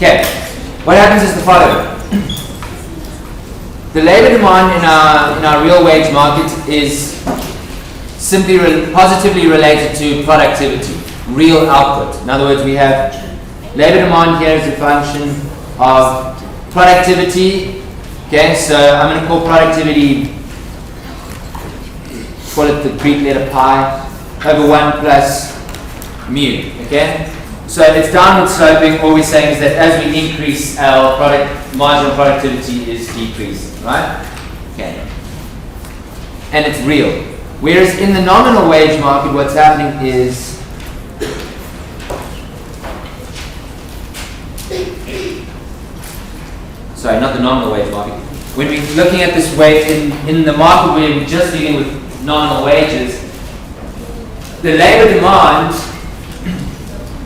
Okay, what happens is the following. The labor demand in our real wage market is simply positively related to productivity, real output. In other words, we have labor demand here as a function of productivity. Okay, so I'm going to call productivity, call it the Greek letter pi, over 1 plus mu. Okay, so it's downward sloping. All we're saying is that as we increase, our marginal productivity is decreasing, right? Okay, and it's real. Whereas in the nominal wage market, what's happening is sorry, not the nominal wage market. When we're looking at this wage in the market where we're just dealing with nominal wages, the labor demand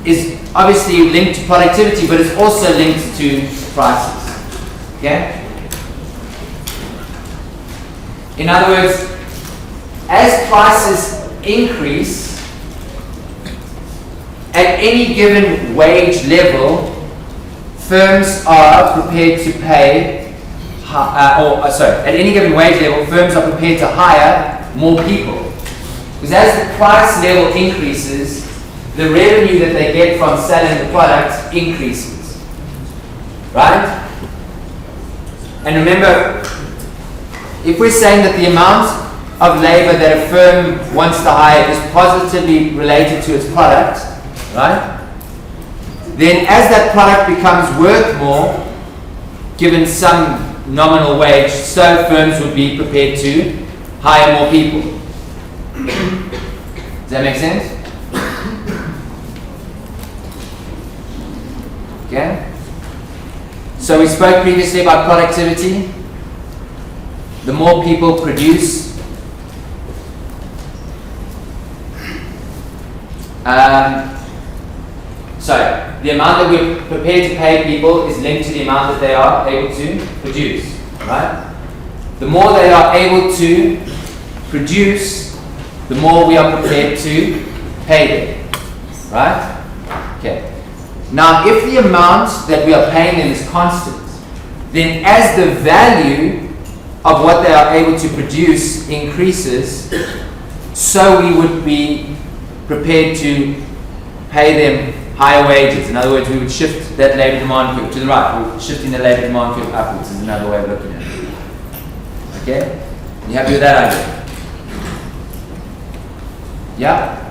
is obviously linked to productivity, but it's also linked to prices. Okay? In other words, as prices increase at any given wage level, firms are prepared to pay, at any given wage level, firms are prepared to hire more people. Because as the price level increases, the revenue that they get from selling the product increases. Right? And remember, if we're saying that the amount of labor that a firm wants to hire is positively related to its product, right? Then as that product becomes worth more, given some nominal wage, so firms would be prepared to hire more people. Does that make sense? Okay? So we spoke previously about productivity. The more people produce, the amount that we're prepared to pay people is linked to the amount that they are able to produce, right? The more they are able to produce, the more we are prepared to pay them, right? Okay. Now, if the amount that we are paying them is constant, then as the value of what they are able to produce increases, so we would be prepared to pay them higher wages. In other words, we would shift that labor demand curve to the right. We're shifting the labor demand curve upwards is another way of looking at it. Okay? You happy with that idea? Yeah?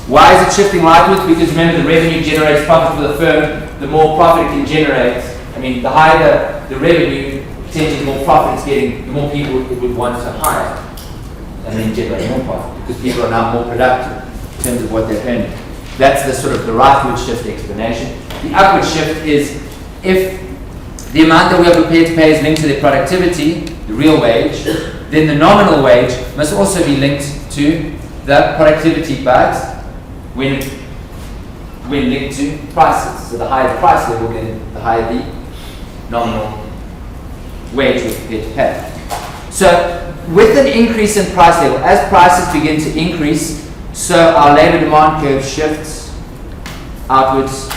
Why is it shifting rightwards? Because remember, the revenue generates profit for the firm. The more profit it can generate, the higher the revenue, potentially the more profit it's getting, the more people it would want to hire and then generate more profit because people are now more productive in terms of what they're earning. That's the sort of the rightward shift explanation. The upward shift is if the amount that we are prepared to pay is linked to their productivity, the real wage, then the nominal wage must also be linked to the productivity, but when linked to prices. So the higher the price level, then the higher the nominal wage we're prepared to pay. So with an increase in price level, as prices begin to increase, so our labor demand curve shifts outwards,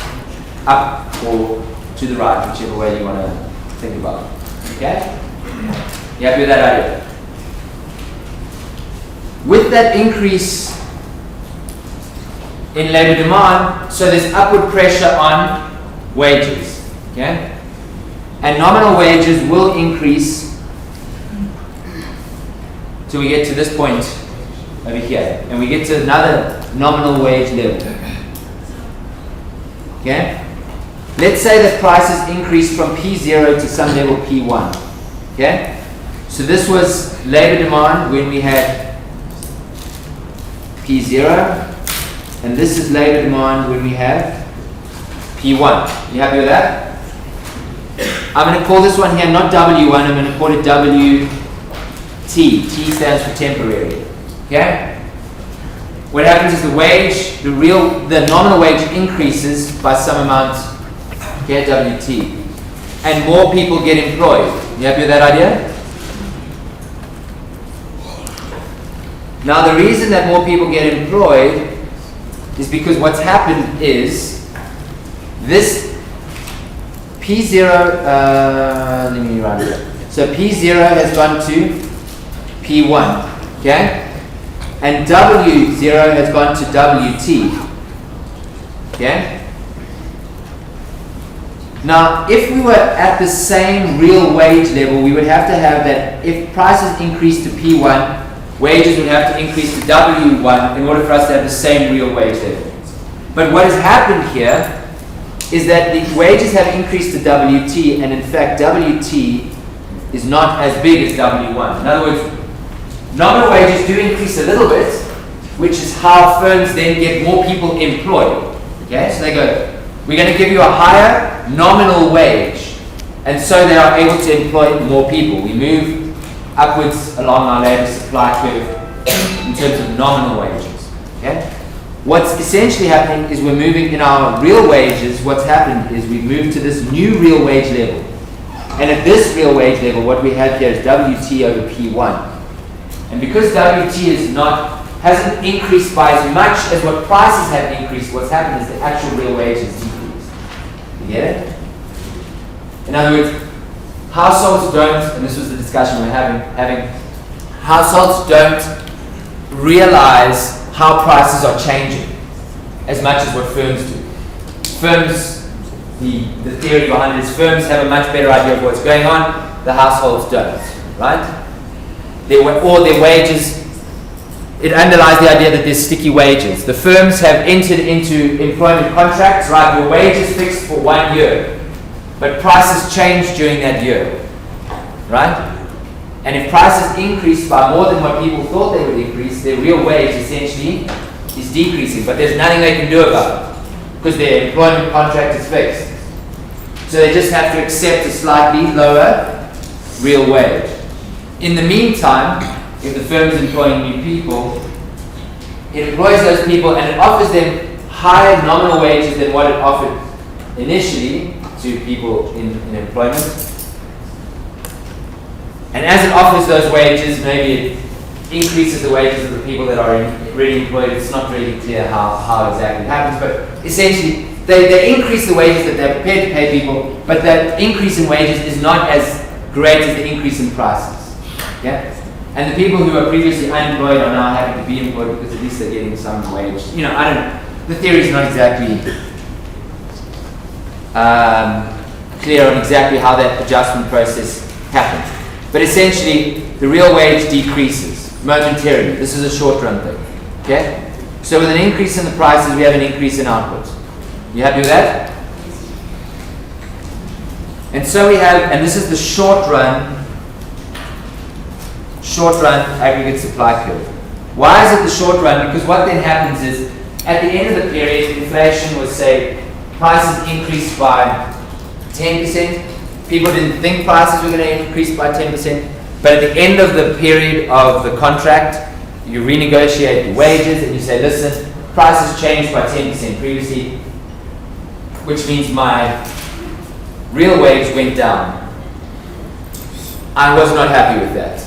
up or to the right, whichever way you want to think about it. Okay? You happy with that idea? With that increase in labor demand, so there's upward pressure on wages. Okay? And nominal wages will increase till we get to this point over here, and we get to another nominal wage level. Okay? Let's say that prices increase from P0 to some level P1. Okay? So this was labor demand when we had P0, and this is labor demand when we have P1. You happy with that? I'm going to call this one here not W1, I'm going to call it WT. T stands for temporary. Okay? What happens is the nominal wage increases by some amount, okay, WT. And more people get employed. You happy with that idea? Now the reason that more people get employed is because what's happened is this P0, let me write it. So P0 has gone to P1, okay? And W0 has gone to WT, okay? Now, if we were at the same real wage level, we would have to have that if prices increase to P1, wages would have to increase to W1 in order for us to have the same real wage level. But what has happened here is that the wages have increased to WT, and in fact WT is not as big as W1. In other words, nominal wages do increase a little bit, which is how firms then get more people employed. Okay, so they go, we're going to give you a higher nominal wage, and so they are able to employ more people. We move upwards along our labor supply curve in terms of nominal wages. Okay? What's essentially happening is we're moving in our real wages. What's happened is we've moved to this new real wage level. And at this real wage level, what we have here is WT over P1. And because WT hasn't increased by as much as what prices have increased, what's happened is the actual real wage has decreased. You get it? In other words, households don't, and this was the discussion we're having, households don't realize how prices are changing as much as what firms do. Firms, the theory behind it is firms have a much better idea of what's going on, the households don't, right? Or their wages, it underlies the idea that there's sticky wages. The firms have entered into employment contracts, right? Your wage is fixed for 1 year, but prices change during that year, right? And if prices increase by more than what people thought they would increase, their real wage essentially is decreasing, but there's nothing they can do about it because their employment contract is fixed. So they just have to accept a slightly lower real wage. In the meantime, if the firm is employing new people, it employs those people and it offers them higher nominal wages than what it offered initially to people in employment. And as it offers those wages, maybe it increases the wages of the people that are already employed. It's not really clear how exactly it happens, but essentially they increase the wages that they're prepared to pay people, but that increase in wages is not as great as the increase in prices. Yeah? And the people who were previously unemployed are now having to be employed because at least they're getting some wage. The theory is not exactly clear on exactly how that adjustment process happens. But essentially, the real wage decreases momentarily. This is a short run thing. Okay? So with an increase in the prices, we have an increase in output. You happy with that? And so we have, and this is the short run aggregate supply curve. Why is it the short run? Because what then happens is, at the end of the period, inflation was, say, prices increased by 10%. People didn't think prices were going to increase by 10%, but at the end of the period of the contract, you renegotiate the wages and you say, listen, prices changed by 10% previously, which means my real wage went down. I was not happy with that.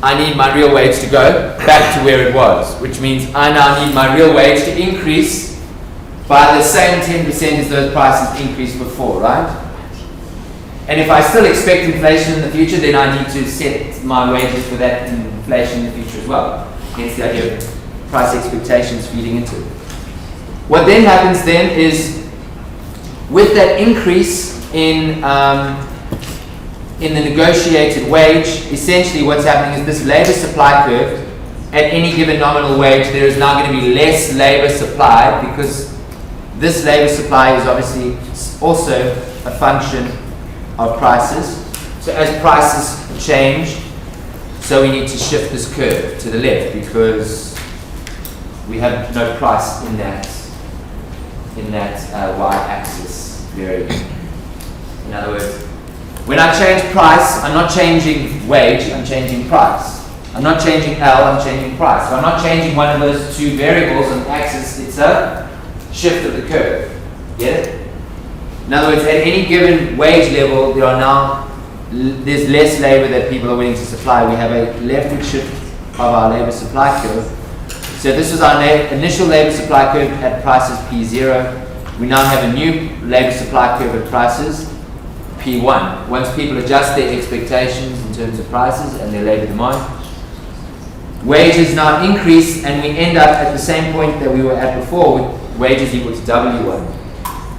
I need my real wage to go back to where it was, which means I now need my real wage to increase by the same 10% as those prices increased before, right? And if I still expect inflation in the future, then I need to set my wages for that inflation in the future as well. Hence the idea of price expectations feeding into it. What then happens then is, with that increase in the negotiated wage, essentially what's happening is this labor supply curve, at any given nominal wage, there is now going to be less labor supply because this labor supply is obviously also a function of prices. So as prices change, so we need to shift this curve to the left because we have no price in that y-axis variable. In other words, when I change price, I'm not changing wage, I'm changing price. I'm not changing L, I'm changing price. So I'm not changing one of those two variables on the axis, it's a shift of the curve. Get it? In other words, at any given wage level, there's less labor that people are willing to supply. We have a leftward shift of our labor supply curve. So this was our initial labor supply curve at prices P0. we now have a new labor supply curve of prices, P1. Once people adjust their expectations in terms of prices and their labor demand, wages now increase, and we end up at the same point that we were at before, with wages equal to W1.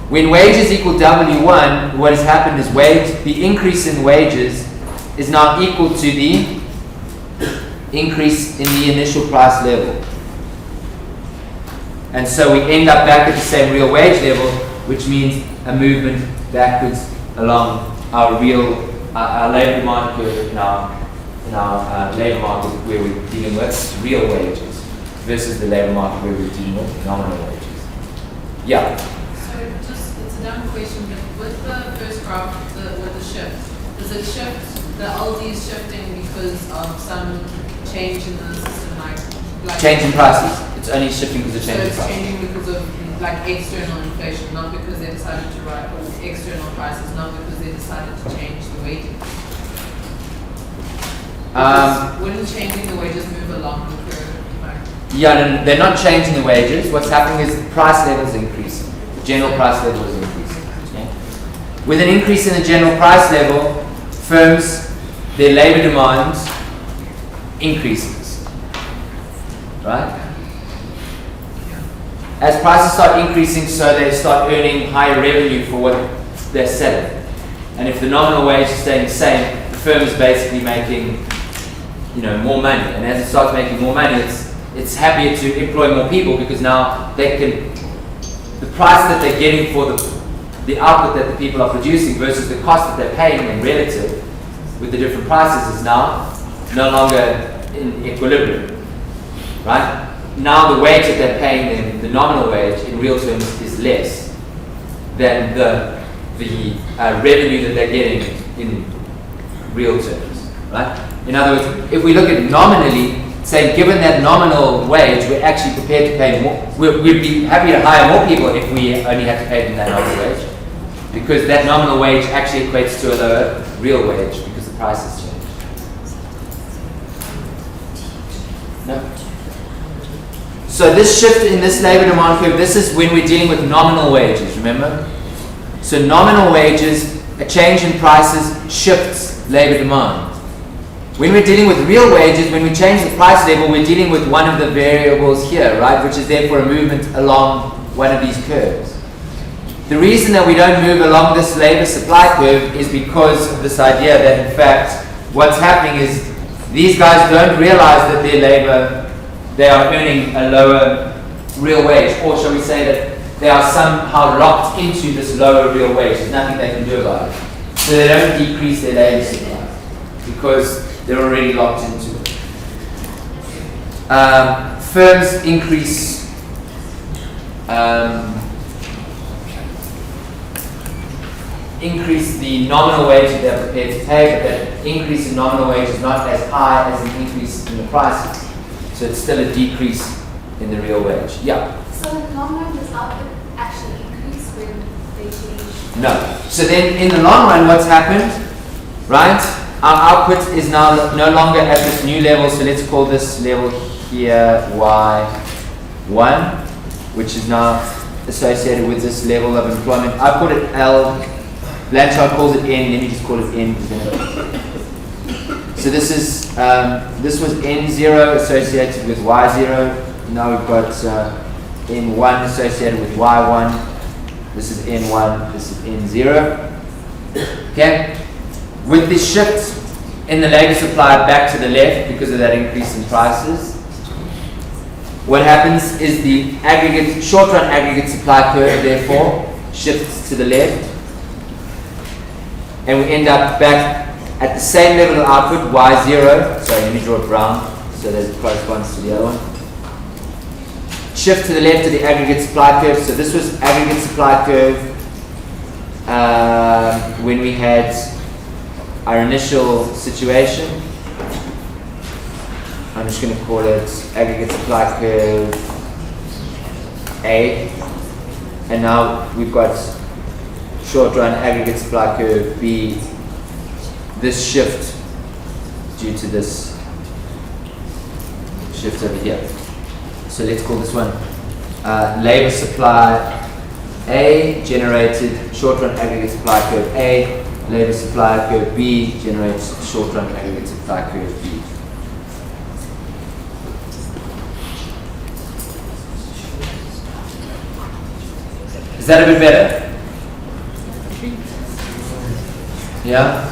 When wages equal W1, what has happened is the increase in wages is now equal to the increase in the initial price level. And so we end up back at the same real wage level, which means a movement backwards along our labor demand curve in our labor market, where we're dealing with real wages versus the labor market where we're dealing with nominal wages. Yeah. So just, it's a dumb question, but with the first graph, with the shift, does it shift, the LD is shifting because of some change in the system, like change in prices? It's only shifting because of change in prices. So it's changing because of like external inflation, not because they decided to write external prices, not because they decided to change the wages. Wouldn't changing the wages move along the curve? Yeah, they're not changing the wages. What's happening is the price level is increasing. The general price level is increasing. Okay? With an increase in the general price level, firms, their labor demand increases. Right? As prices start increasing, so they start earning higher revenue for what they're selling. And if the nominal wage is staying the same, the firm is basically making, more money. And as it starts making more money, it's happier to employ more people, because now the price that they're getting for the output that the people are producing versus the cost that they're paying them relative with the different prices is now no longer in equilibrium, right? Now the wage that they're paying them, the nominal wage in real terms, is less than the revenue that they're getting in real terms, right? In other words, if we look at nominally, say, given that nominal wage, we're actually prepared to pay more. We'd be happy to hire more people if we only had to pay them that nominal wage, because that nominal wage actually equates to a lower real wage because the price has changed. No? So this shift in this labor demand curve, this is when we're dealing with nominal wages, remember? So nominal wages, a change in prices shifts labor demand. When we're dealing with real wages, when we change the price level, we're dealing with one of the variables here, right? Which is therefore a movement along one of these curves. The reason that we don't move along this labor supply curve is because of this idea that, in fact, what's happening is these guys don't realize that their labor, they are earning a lower real wage, or shall we say that they are somehow locked into this lower real wage. There's nothing they can do about it. So they don't decrease their labor supply because they're already locked into it. Firms increase the nominal wage that they're prepared to pay, but that increase in nominal wage is not as high as an increase in the prices. So it's still a decrease in the real wage. Yeah? So in the long run, does output actually increase when they change? No. So then in the long run, what's happened, right? Our output is now no longer at this new level, so let's call this level here Y1, which is now associated with this level of employment. I call it L, Blanchard calls it N, let me just call it N. So this was N0 associated with Y0, now we've got N1 associated with Y1, this is N1, this is N0. Okay? With this shift in the labor supply back to the left because of that increase in prices, what happens is the short-run aggregate supply curve therefore shifts to the left, and we end up back at the same level of output, Y0. Sorry, let me draw it brown so that it corresponds to the other one. Shift to the left of the aggregate supply curve. So this was aggregate supply curve when we had our initial situation. I'm just going to call it aggregate supply curve A, and now we've got short run aggregate supply curve B. This shift due to this shift over here. So let's call this one labor supply A generated short-run aggregate supply curve A, labor supply curve B generates short-run aggregate supply curve B. Is that a bit better? Yeah?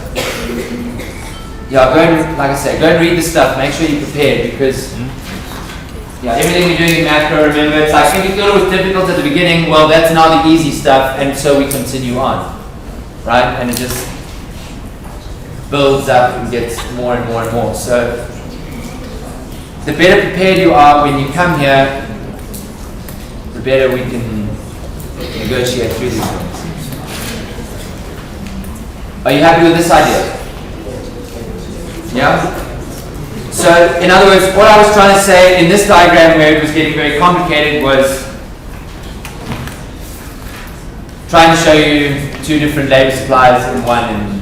Yeah, go and, like I say, go and read the stuff, make sure you're prepared, because yeah, everything we're doing in macro, remember, it's like if you thought it was difficult at the beginning, well, that's now the easy stuff, and so we continue on, right? And it just builds up and gets more and more and more. So the better prepared you are when you come here, the better we can negotiate through these things. Are you happy with this idea? Yeah? So, in other words, what I was trying to say in this diagram where it was getting very complicated was trying to show you two different labor supplies in one, and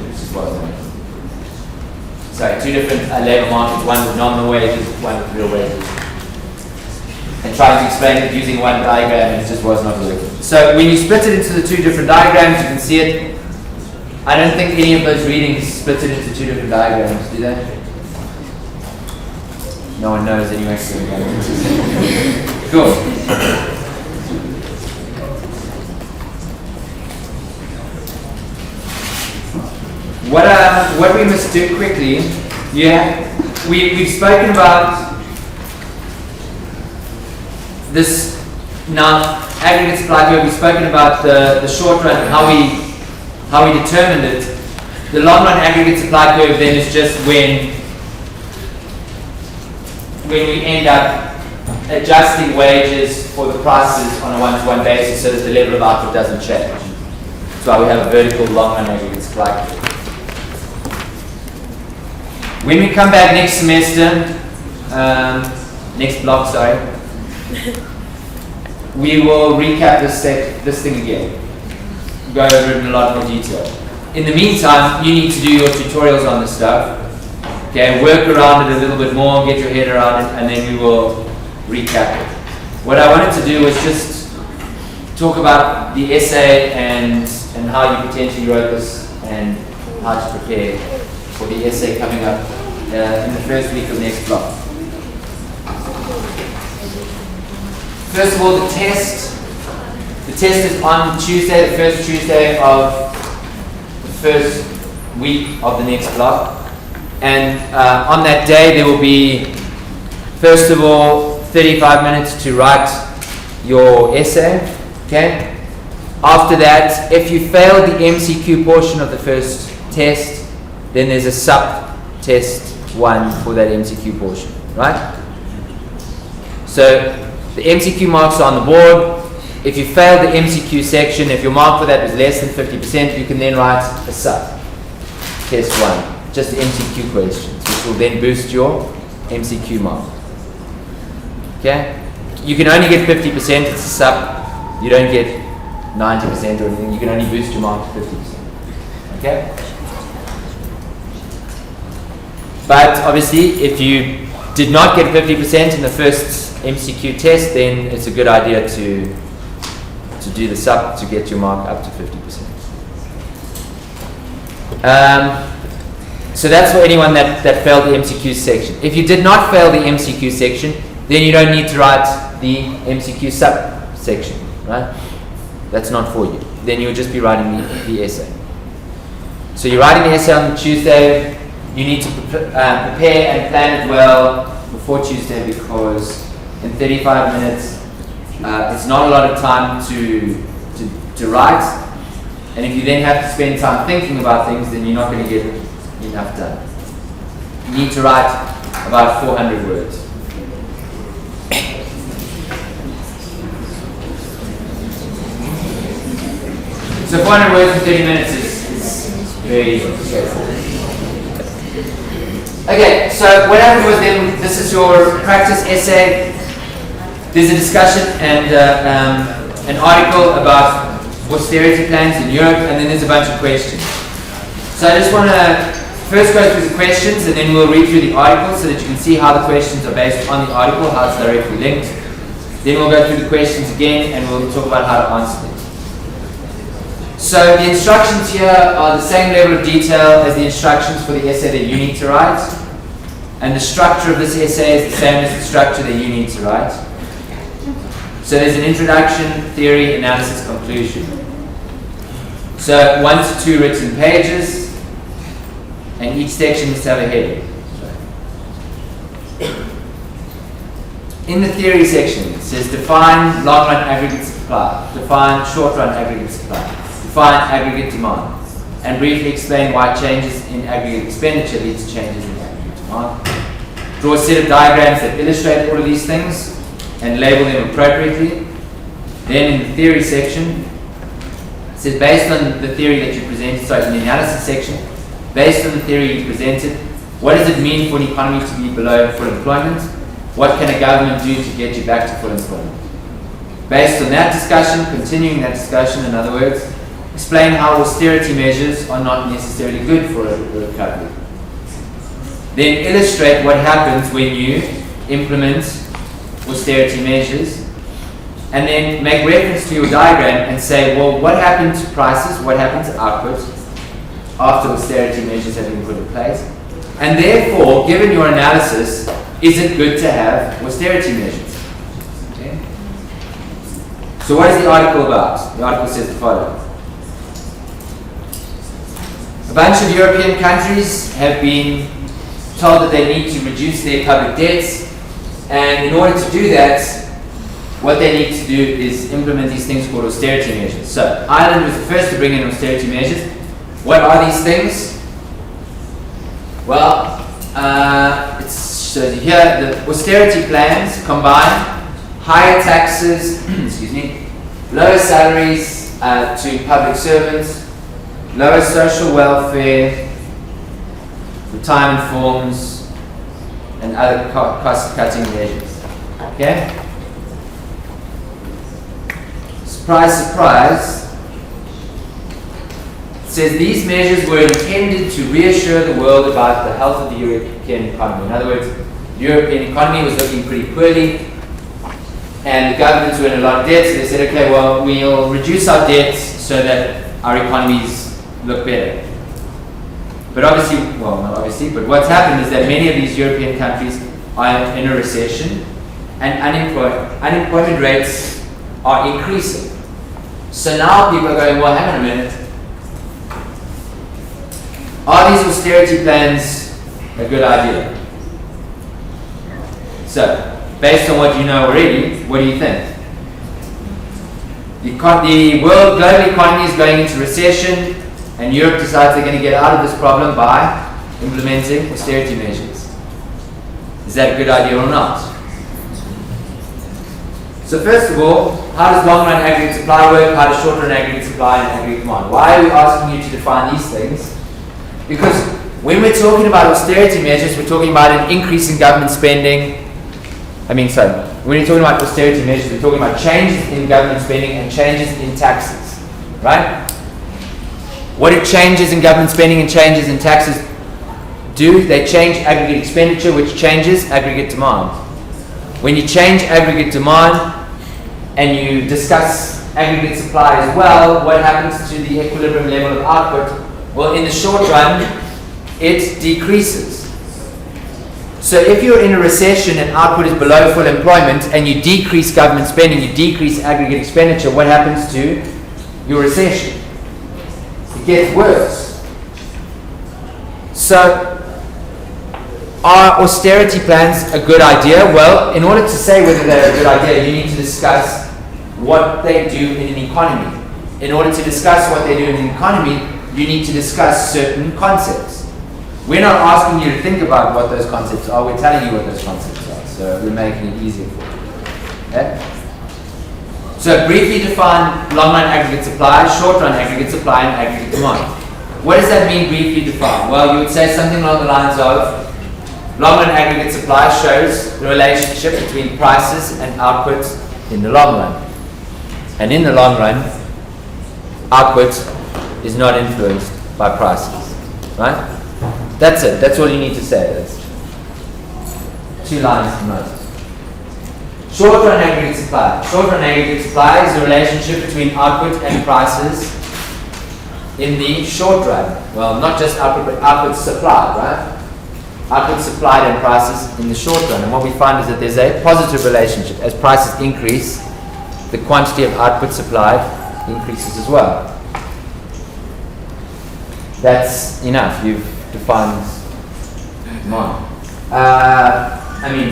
sorry, two different labor markets, one with nominal wages, one with real wages. And trying to explain it using one diagram, and it just was not working. So when you split it into the two different diagrams, you can see it. I don't think any of those readings split it into two different diagrams, do they? No one knows anyway. So cool. What we must do quickly, we've spoken about this now aggregate supply curve. We've spoken about the short run and how we determined it. The long run aggregate supply curve then is just when we end up adjusting wages for the prices on a one-to-one basis so that the level of output doesn't change. That's why we have a vertical long run aggregate supply curve. When we come back next semester, next block, sorry, we will recap this thing again. Go over it in a lot more detail. In the meantime, you need to do your tutorials on this stuff. Okay, work around it a little bit more, get your head around it, and then we will recap it. What I wanted to do was just talk about the essay and how you potentially wrote this and how to prepare for the essay coming up in the first week of next block. First of all, the test. The test is on Tuesday, the first Tuesday of the first week of the next block. And on that day, there will be, first of all, 35 minutes to write your essay. Okay? After that, if you fail the MCQ portion of the first test, then there's a sub-test 1 for that MCQ portion. Right? So, the MCQ marks are on the board. If you fail the MCQ section, if your mark for that is less than 50%, you can then write a sub-test 1. Just the MCQ questions, which will then boost your MCQ mark. Okay? You can only get 50%, it's a sub. You don't get 90% or anything. You can only boost your mark to 50%. Okay? But obviously, if you did not get 50% in the first MCQ test, then it's a good idea to do the sub to get your mark up to 50%. So that's for anyone that failed the MCQ section. If you did not fail the MCQ section, then you don't need to write the MCQ sub-section, right? That's not for you. Then you'll just be writing the essay. So you're writing the essay on Tuesday. You need to prepare and plan it well before Tuesday, because in 35 minutes, it's not a lot of time to write. And if you then have to spend time thinking about things, then you're not going to get enough done. You need to write about 400 words. So 400 words in 30 minutes is very straightforward. Okay, so what happened was then, this is your practice essay. There's a discussion and an article about austerity plans in Europe, and then there's a bunch of questions. So I just want to first go through the questions, and then we'll read through the article so that you can see how the questions are based on the article, how it's directly linked. Then we'll go through the questions again, and we'll talk about how to answer them. So the instructions here are the same level of detail as the instructions for the essay that you need to write. And the structure of this essay is the same as the structure that you need to write. So there's an introduction, theory, analysis, conclusion. So 1 to 2 written pages, and each section must have a heading. In the theory section, it says define long-run aggregate supply, define short-run aggregate supply, define aggregate demand, and briefly explain why changes in aggregate expenditure lead to changes in aggregate demand. Draw a set of diagrams that illustrate all of these things and label them appropriately. Then in the theory section, it says based on the theory that you presented, in the analysis section, based on the theory you presented, what does it mean for an economy to be below full employment? What can a government do to get you back to full employment? Based on that discussion, continuing that discussion, in other words, explain how austerity measures are not necessarily good for a recovery. Then illustrate what happens when you implement austerity measures, and then make reference to your diagram and say, well, what happened to prices, what happened to output after austerity measures have been put in place? And therefore, given your analysis, is it good to have austerity measures? Okay. So what is the article about? The article says the following. A bunch of European countries have been told that they need to reduce their public debts, and in order to do that, what they need to do is implement these things called austerity measures. So Ireland was the first to bring in austerity measures. What are these things? Well, it's shown here. The austerity plans combine higher taxes, excuse me, lower salaries to public servants, lower social welfare, retirement forms, and other cost-cutting measures. Okay? Surprise, surprise. It says these measures were intended to reassure the world about the health of the European economy. In other words, the European economy was looking pretty poorly, and the governments were in a lot of debt, so they said, okay, well, we'll reduce our debts so that our economies look better. But obviously, well, not obviously, but what's happened is that many of these European countries are in a recession, and unemployment rates are increasing. So now people are going, well, hang on a minute. Are these austerity plans a good idea? So, based on what you know already, what do you think? The world global economy is going into recession, and Europe decides they're going to get out of this problem by implementing austerity measures. Is that a good idea or not? So first of all, how does long-run aggregate supply work? How does short-run aggregate supply and aggregate demand? Why are we asking you to define these things? Because when we're talking about austerity measures, we're talking about an increase in government spending. When you're talking about austerity measures, we're talking about changes in government spending and changes in taxes, right? What do changes in government spending and changes in taxes do? They change aggregate expenditure, which changes aggregate demand. When you change aggregate demand and you discuss aggregate supply as well, what happens to the equilibrium level of output? Well, in the short run, it decreases. So if you're in a recession and output is below full employment and you decrease government spending, you decrease aggregate expenditure, what happens to your recession? It gets worse. So are austerity plans a good idea? Well, in order to say whether they're a good idea, you need to discuss what they do in an economy. In order to discuss what they do in an economy, you need to discuss certain concepts. We're not asking you to think about what those concepts are, we're telling you what those concepts are. So we're making it easier for you. Okay? So briefly define long-run aggregate supply, short-run aggregate supply, and aggregate demand. What does that mean, briefly define? Well, you would say something along the lines of long-run aggregate supply shows the relationship between prices and output in the long run. And in the long run, output is not influenced by prices. Right? That's it. That's all you need to say. That's 2 lines at most. Short-run aggregate supply. Short-run aggregate supply is the relationship between output and prices in the short run? Well, not just output, but output supplied, right? Output supplied and prices in the short run. And what we find is that there's a positive relationship. As prices increase, the quantity of output supplied increases as well. That's enough. You've defined demand.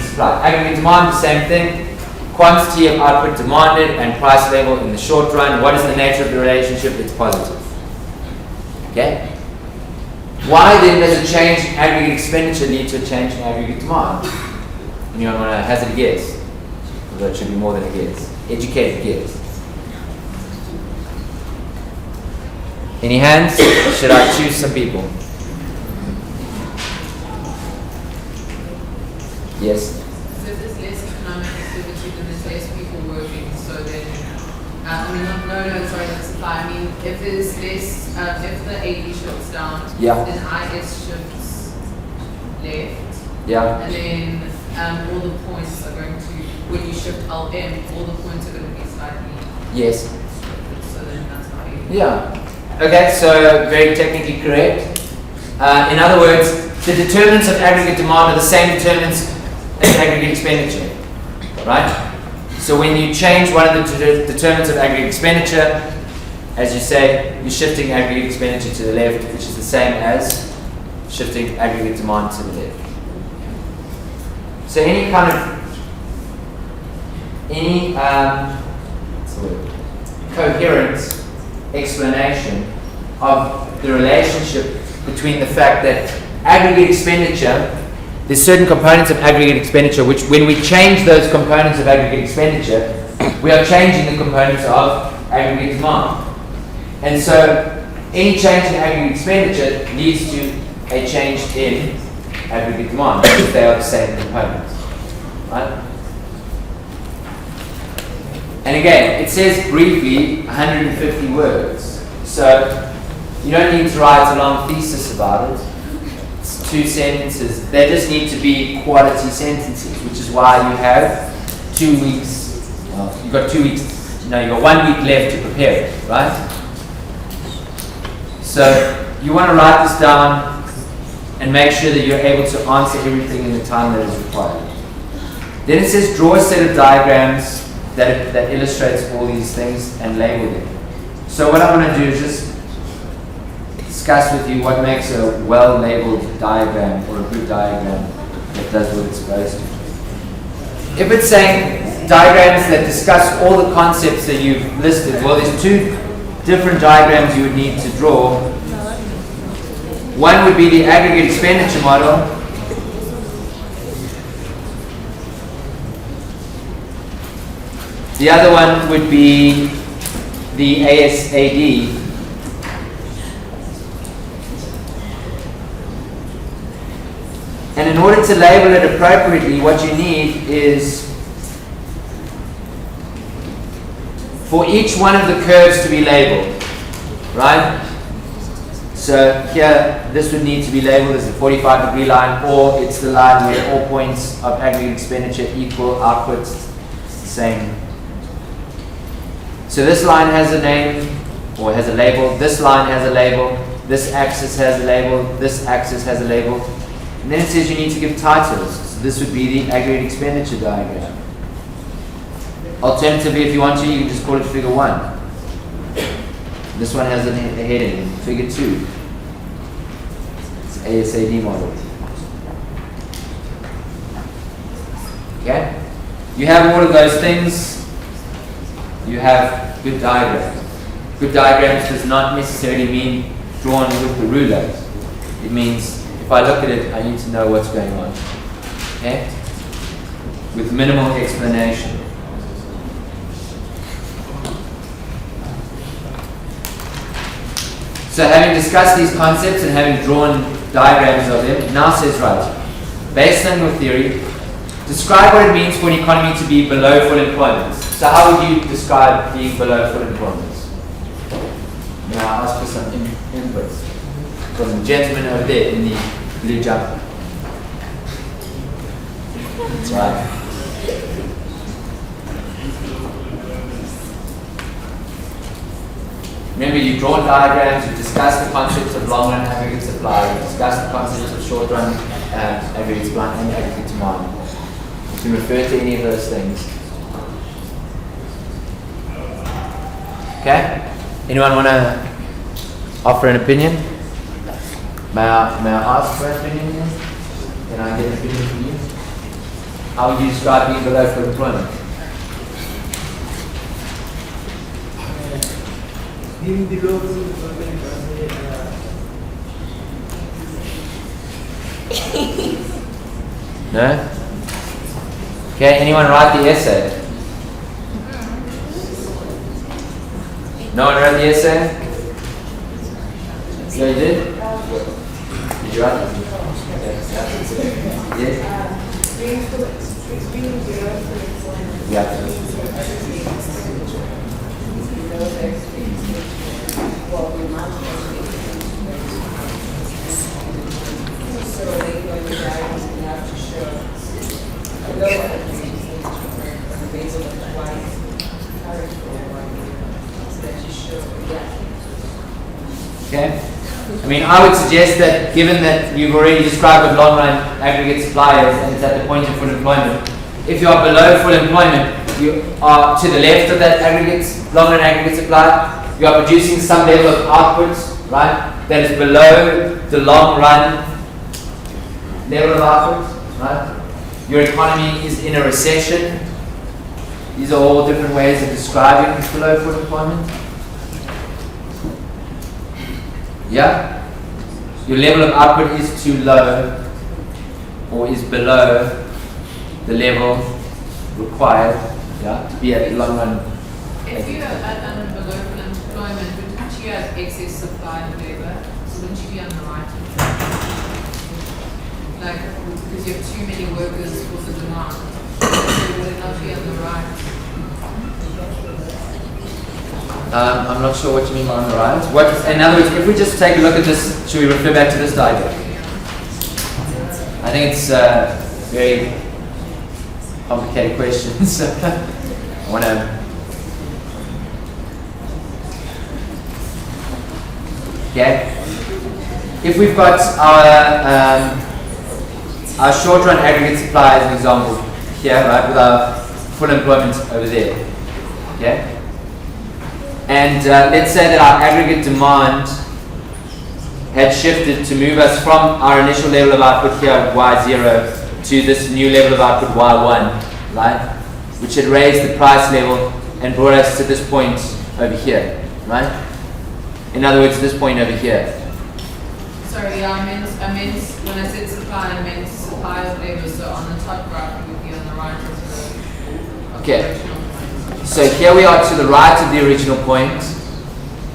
Supply. Aggregate demand, the same thing. Quantity of output demanded and price level in the short run. What is the nature of the relationship? It's positive. Okay? Why then does a change in aggregate expenditure lead to a change in aggregate demand? Anyone want to hazard a guess? Although it should be more than a guess. Educated guess. Any hands? Should I choose some people? Yes? So if there's less economic activity, then there's less people working, so then, the supply. If there's less, if the AD shifts down, Yeah. then IS shifts left, Yeah? and then all the points are going to, when you shift LM, all the points are going to be slightly Yes? shifted, so then that's how you. Yeah. Okay, so very technically correct. In other words, the determinants of aggregate demand are the same determinants as aggregate expenditure, right? So when you change one of the determinants of aggregate expenditure, as you say, you're shifting aggregate expenditure to the left, which is the same as shifting aggregate demand to the left. So any kind of coherent explanation of the relationship between the fact that aggregate expenditure, there's certain components of aggregate expenditure which, when we change those components of aggregate expenditure, we are changing the components of aggregate demand. And so any change in aggregate expenditure leads to a change in aggregate demand because they are the same components, right? And again, it says briefly 150 words. So you don't need to write a long thesis about it. It's 2 sentences. They just need to be quality sentences, which is why you have 2 weeks. Well, you've got 2 weeks. You've got 1 week left to prepare it, right? So you want to write this down and make sure that you're able to answer everything in the time that is required. Then it says draw a set of diagrams that illustrates all these things and label them. So what I'm going to do is just discuss with you what makes a well-labeled diagram or a good diagram that does what it's supposed to. If it's saying diagrams that discuss all the concepts that you've listed, well, there's 2 different diagrams you would need to draw. One would be the aggregate expenditure model. The other one would be the ASAD. And in order to label it appropriately, what you need is for each one of the curves to be labeled, right? So here, this would need to be labeled as the 45-degree line, or it's the line where all points of aggregate expenditure equal output, same. So this line has a name, or has a label. This line has a label. This axis has a label. This axis has a label. And then it says you need to give titles. So this would be the aggregate expenditure diagram. Alternatively, if you want to, you can just call it figure 1. This one has a heading, figure 2. It's ASAD model. Okay? You have all of those things. You have good diagrams. Good diagrams does not necessarily mean drawn with the ruler. It means if I look at it, I need to know what's going on. Okay? With minimal explanation. So having discussed these concepts and having drawn diagrams of them, now says, right, based on your theory, describe what it means for an economy to be below full employment. So how would you describe being below full employment? May I ask for some input from the gentleman over there in the blue jumper? That's right. Remember, you've drawn diagrams, you've discussed the concepts of long run aggregate supply, you've discussed the concepts of short run aggregate supply and aggregate demand. You can refer to any of those things. Okay? Anyone want to offer an opinion? May I ask for an opinion here? Can I get an opinion from you? How would you describe being below full employment? Being below full employment No? Okay, anyone write the essay? No one read the essay? Yeah, you did? Did you write it? Yes? Yeah. Okay? I mean, I would suggest that given that you've already described what long run aggregate supply is and it's at the point of full employment, if you are below full employment, you are to the left of that long run aggregate supply, you are producing some level of output, right, that is below the long run level of output, right? Your economy is in a recession. These are all different ways of describing below full employment. Yeah? Your level of output is too low or is below the level required, yeah, to be at the long run. If you are at below full employment, wouldn't you have excess supply of labor? So wouldn't you be on the right? Like, because you have too many workers for the demand. So would it not be on the right? I'm not sure what you mean by on the right. In other words, if we just take a look at this, should we refer back to this diagram? I think it's very complicated questions. I want to. Okay. If we've got our short run aggregate supply as an example here, right, with our full employment over there. Okay. And let's say that our aggregate demand had shifted to move us from our initial level of output here, Y0, to this new level of output, Y1, right? Which had raised the price level and brought us to this point over here, right? In other words, this point over here. Sorry, yeah, I meant when I said supply, I meant supply of labor. So on the top graph, it would be on the right of the original point. So here we are to the right of the original point,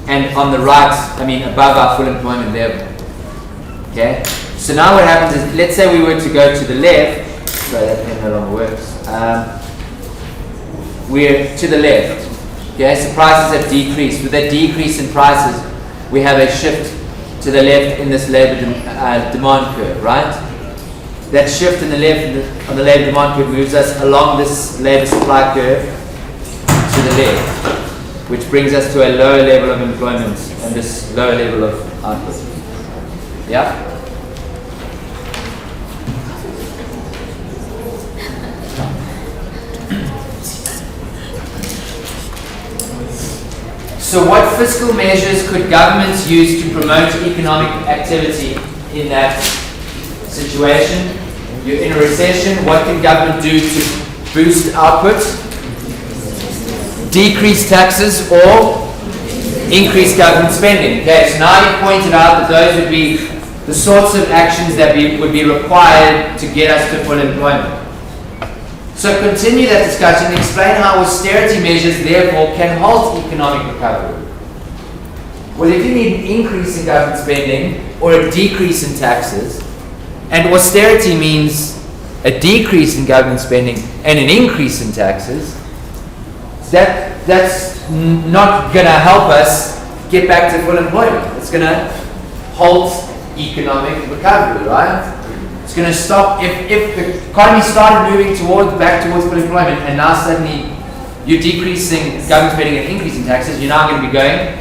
and on the right, I mean above our full employment level. Okay? So now what happens is, let's say we were to go to the left, sorry, that pen no longer works. We're to the left. Okay, so prices have decreased. With that decrease in prices, we have a shift to the left in this labor demand curve, right? That shift in the left on the labor demand curve moves us along this labor supply curve to the left, which brings us to a lower level of employment and this lower level of output. Yeah? So what fiscal measures could governments use to promote economic activity in that situation? You're in a recession, what can government do to boost output? Decrease taxes or increase government spending. Okay, so now you've pointed out that those would be the sorts of actions that would be required to get us to full employment. So continue that discussion and explain how austerity measures therefore can halt economic recovery. Well, if you need an increase in government spending or a decrease in taxes, and austerity means a decrease in government spending and an increase in taxes, that's not going to help us get back to full employment. It's going to halt economic recovery, right? It's going to stop. If the economy started moving back towards full employment, and now suddenly you're decreasing government spending and increasing taxes, you're now going to be going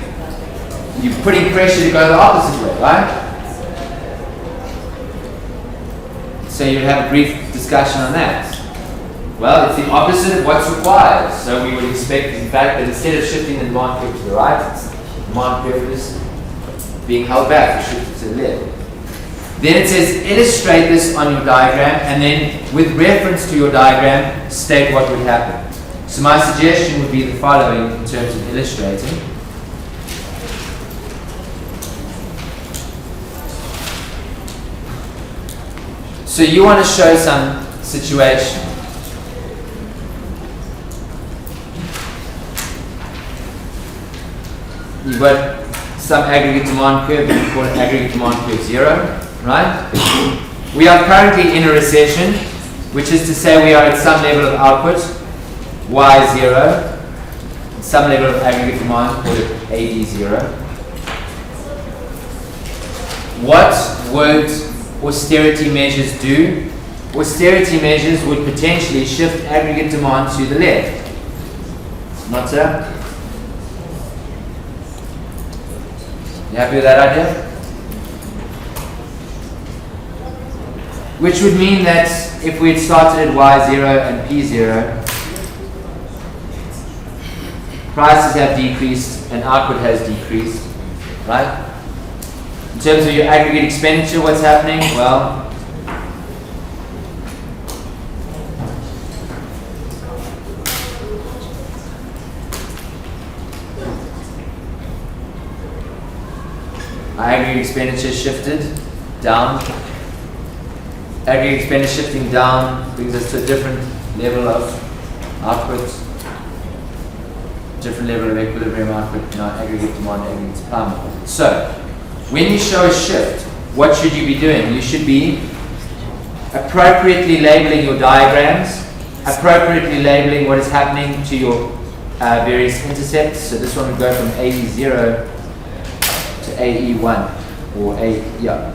you're putting pressure to go the opposite way, right? So you'd have a brief discussion on that. Well, it's the opposite of what's required. So we would expect, in fact, that instead of shifting the demand curve to the right, the demand curve is being held back, shifted to the left. Then it says, illustrate this on your diagram, and then with reference to your diagram, state what would happen. So my suggestion would be the following in terms of illustrating. So you want to show some situation. You've got some aggregate demand curve, and you call it aggregate demand curve 0, right? We are currently in a recession, which is to say we are at some level of output, Y0, some level of aggregate demand, call it AD0. What would austerity measures do? Austerity measures would potentially shift aggregate demand to the left. Not so? You happy with that idea? Which would mean that if we had started at Y0 and P0, prices have decreased and output has decreased, right? In terms of your aggregate expenditure, what's happening? Well, our aggregate expenditure shifted down. Aggregate expenditure shifting down brings us to a different level of output, different level of equilibrium output in our aggregate demand, aggregate supply model. So, when you show a shift, what should you be doing? You should be appropriately labeling your diagrams, appropriately labeling what is happening to your various intercepts. So this one would go from AE0 to AE1, or AE1.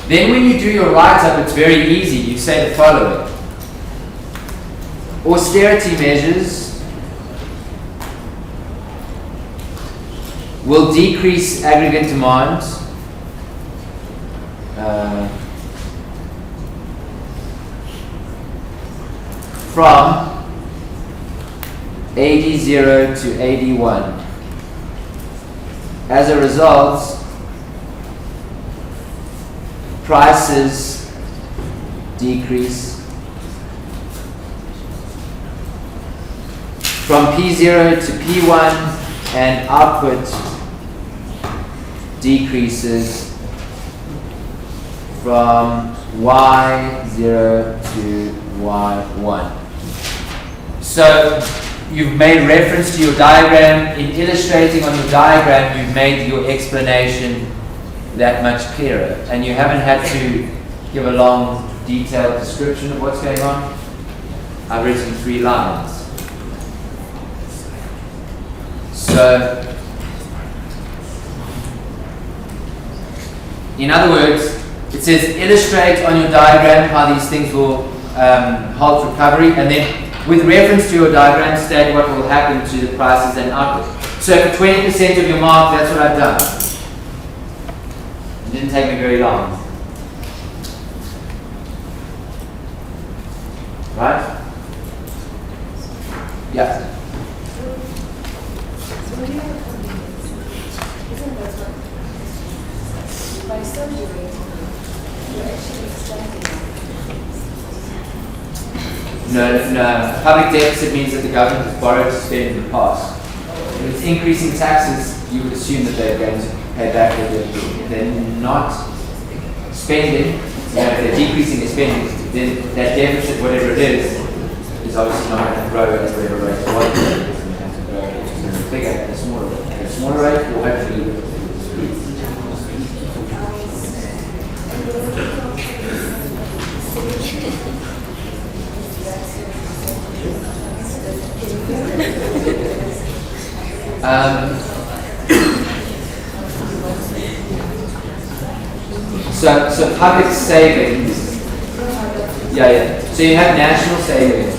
Then when you do your write-up, it's very easy. You say the following. Austerity measures will decrease aggregate demand from AD0 to AD1. As a result, prices decrease from P0 to P1, and output decreases from Y0 to Y1. So you've made reference to your diagram. In illustrating on your diagram, you've made your explanation that much clearer, and you haven't had to give a long, detailed description of what's going on. I've written 3 lines. So, in other words, it says illustrate on your diagram how these things will halt recovery, and then with reference to your diagram, state what will happen to the prices and output. So for 20% of your mark, that's what I've done. It didn't take me very long. Right? Yeah. So when you have a company, isn't that what, by surgery, you're actually extending No. Public deficit means that the government has borrowed to spend in the past. If it's increasing taxes, you would assume that they're going to pay back what they're doing. If they're not spending, if they're decreasing their spending, then that deficit, whatever it is obviously not going to grow at whatever rate it was. It's going to have to grow at a bigger, at a smaller rate. At a smaller rate, will hopefully decrease. So public savings. Yeah. So you have national savings.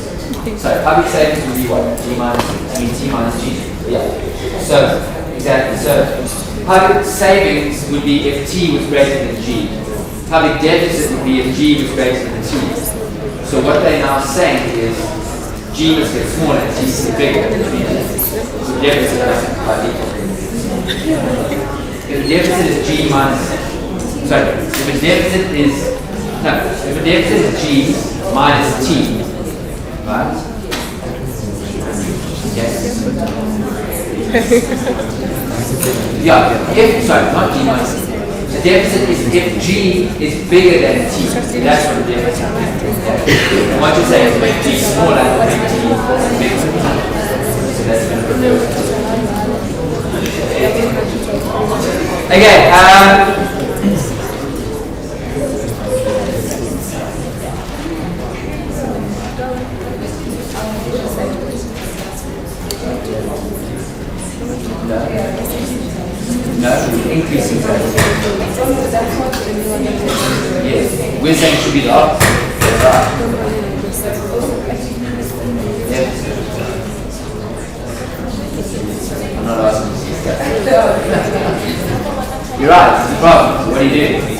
So public savings will be what? D minus I mean T minus G. Yeah. So, exactly. So, public savings would be if T was greater than G. Public deficit would be if G was greater than T. So what they're now saying is G must get smaller and T must get bigger. Which means the deficit must be quite equal. If the deficit is G minus, sorry, if the deficit is, no, if the deficit is G minus T, right? Yes. Yeah, if, sorry, not G minus T. The deficit is if G is bigger than T. That's what the deficit is. And what you're saying is make G smaller and make T bigger. So that's going to be okay, no, increasing taxes. Yes, we're saying it should be the opposite. That's right. Yes. I'm not asking you to see that. You're right, it's a problem. What do you do?